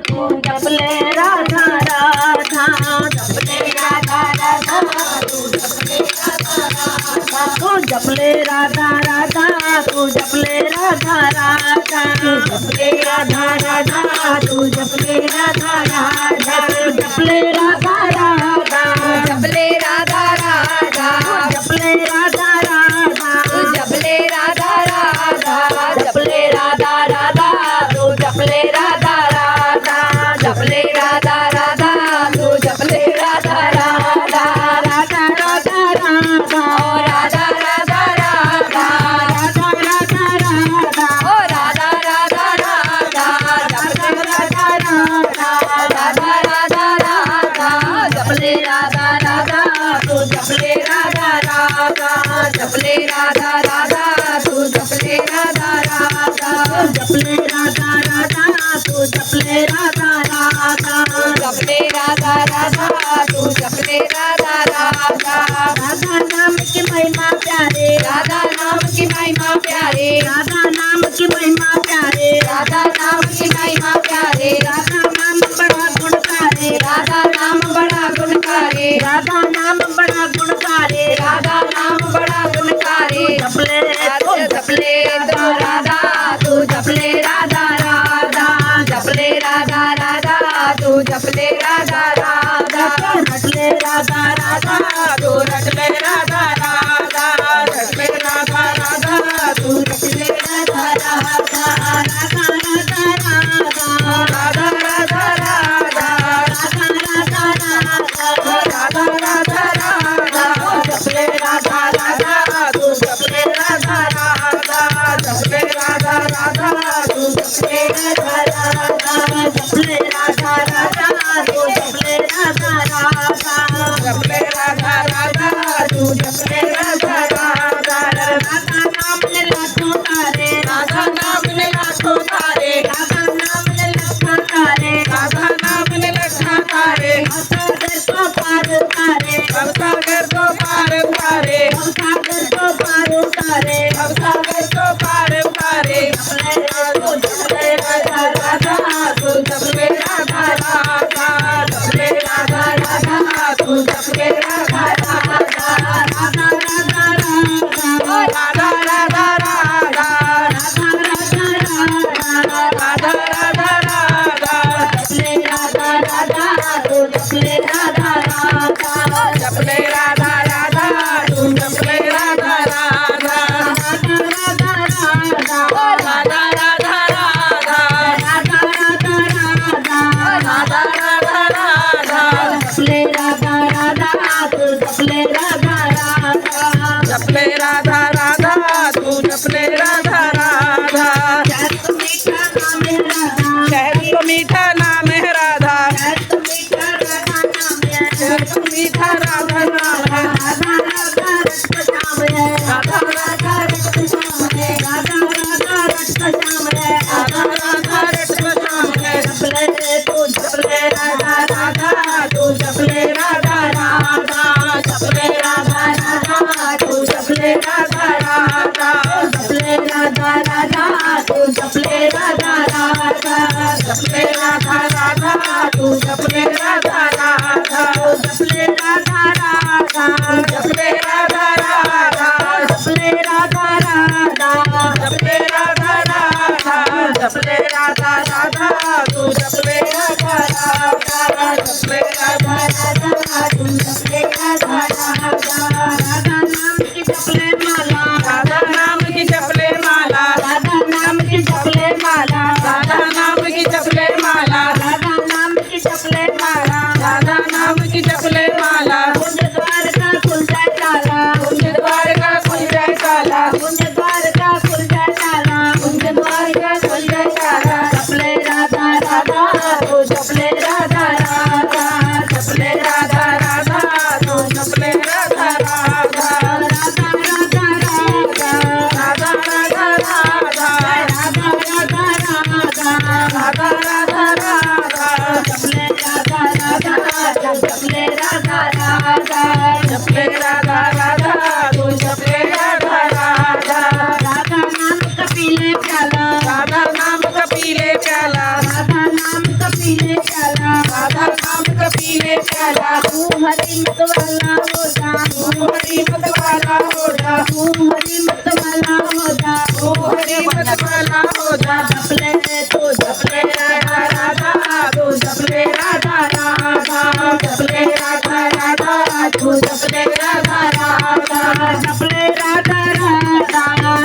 तू जपले राधा राधा, जपले राधा राधा, तू जपले राधा राधा, तू जपले राधा राधा, तू जपले राधा राधा, तू जपले राधा राधा, तू जपले राधा राधा, जपले राधा राधा, जपले राधा राधा, जपले राधा राधा, जपले राधा राधा, तू जपले राधा राधा, जपले राधा राधा, तू जपले राधा राधा, राधा राधा राधा, ओ राधा राधा राधा, राधा राधा राधा, ओ राधा राधा राधा, राधा राधा राधा, राधा राधा राधा, जपले राधा राधा, तू जपले राधा राधा, जपले राधा राधा, तू जपले राधा राधा, जपले राधा राधा, तू जपले राधा राधा, जपले राधा राधा, तू जपले राधा राधा, राधा नाम की महिमा प्यारे, राधा नाम की महिमा प्यारे, राधा नाम की महिमा प्यारे, राधा नाम की महिमा प्यारे, राधा नाम बड़ा गुणकारी, राधा नाम बड़ा गुणकारी, राधा नाम बड़ा गुणकारी, राधा नाम बड़ा गुणकारी, जपले जपले तो राधा, तू जपले राधा राधा, जपले राधा राधा, तू जपले राधा राधा, रटले राधा राधा, तू रटले राधा राधा, रटले राधा राधा, तू रटले राधा राधा, राधा राधा राधा, राधा राधा राधा, राधा राधा राधा, राधा राधा राधा, जपले राधा राधा, तू जपले राधा राधा, जपले राधा राधा, तू जपले राधा राधा, जपले राधा राधा, तू जपले राधा राधा, जपले राधा राधा, तू जपले राधा राधा, राधा नाम ने लाखों तारे, राधा नाम ने लाखों तारे, राधा नाम ने लाखों तारे, राधा नाम ने लाखों तारे, सागर को पार उतारे, सागर को पार उतारे, सागर को पार उतारे, सागर को पार उतारे, जपले राधा राधा, तू जपले राधा राधा, जपले राधा राधा, तू जपले राधा राधा, राधा राधा राधा, राधा राधा राधा, राधा राधा राधा, जपले राधा राधा, जपले राधा राधा, तू जपले राधा राधा, जपले राधा राधा, राधा राधा राधा, राधा राधा राधा, राधा राधा राधा, जपले राधा राधा, तू जपले राधा राधा, जपले राधा राधा, तू जपले राधा राधा, शहद तो मीठा नाम है राधा, शहद तो मीठा नाम है, शहद तो मीठा राधा नाम है, राधा राधा रक्त श्याम है, राधा राधा रक्त श्याम है, राधा राधा रक्त श्याम है, राधा राधा रक्त श्याम है, जपले तू जपले राधा राधा, तू जपले राधा राधा, जपले राधा राधा, तू जपले राधा राधा, जपले राधा राधा, तू जपले राधा राधा, जपले राधा राधा, तू जपले राधा राधा, जपले राधा राधा, जपले राधा राधा, जपले राधा राधा, जपले राधा राधा, जपले राधा राधा, तू जपले राधा राधा, जपले राधा राधा, तू जपले राधा राधा, राधा नाम की जपले माला, राधा नाम की जपले माला, राधा नाम की जपले माला, राधा नाम की जपले माला, राधा नाम की जपले माला, राधा नाम की जपले माला, कुंज द्वार का खुल जाए ताला, कुंज द्वार का खुल जाए ताला, कुंज द्वार का खुल जाए ताला, कुंज द्वार का खुल जाए ताला, जपले राधा राधा, तू जपले राधा राधा, जपले राधा राधा, तू जपले राधा राधा, राधा राधा राधा, राधा राधा राधा, राधा राधा राधा, राधा राधा राधा, जपले राधा राधा, जपले राधा राधा, जपले राधा राधा, तू जपले राधा राधा, राधा नाम कपिले प्याला, राधा नाम कपिले प्याला, राधा नाम कपिले प्याला तू हरी मत वाला हो जा, तू हरी मत वाला हो जा, तू हरी मत वाला हो जा, तू हरी मत वाला हो जा। जपले तू जपले राधा राधा तू जपले राधा राधा, जपले राधा राधा तू जपले राधा राधा, जपले राधा राधा,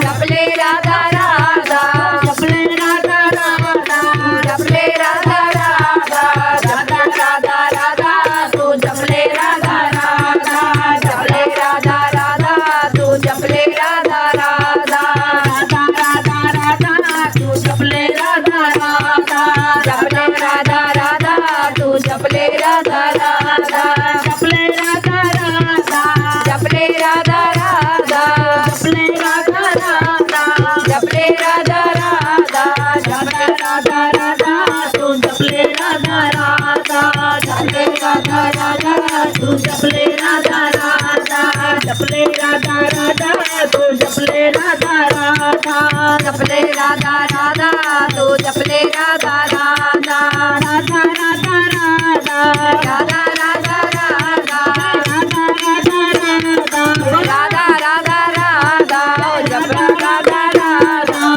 जपले राधा राधा, जपले राधा राधा, जपले राधा राधा, राधा राधा राधा तू जपले राधा राधा, जपले राधा राधा तू जपले राधा राधा, राधा राधा राधा तू जपले राधा राधा, जपले राधा राधा तू जपले राधा राधा, जपले राधा राधा, जपले राधा राधा, जपले राधा राधा, जपले राधा राधा, राधा राधा राधा तू जपले राधा राधा, जपले राधा राधा तू जपले राधा राधा, जपले राधा राधा तू जपले राधा राधा, जपले राधा राधा तू जपले राधा राधा, राधा राधा राधा, राधा राधा राधा, राधा राधा राधा, राधा राधा राधा, जपला राधा राधा, राधा राधा राधा,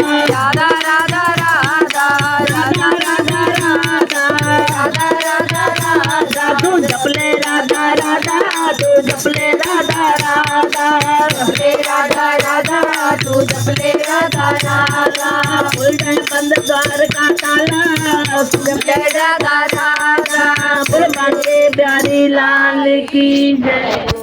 राधा राधा राधा, राधा राधा राधा, तू जपले राधा राधा, तू जपले राधा राधा, जपले राधा राधा तू जपले राधा राधा, उल्टे बंद द्वार का ताला, जपले राधा राधा, प्यारी लाल की जय।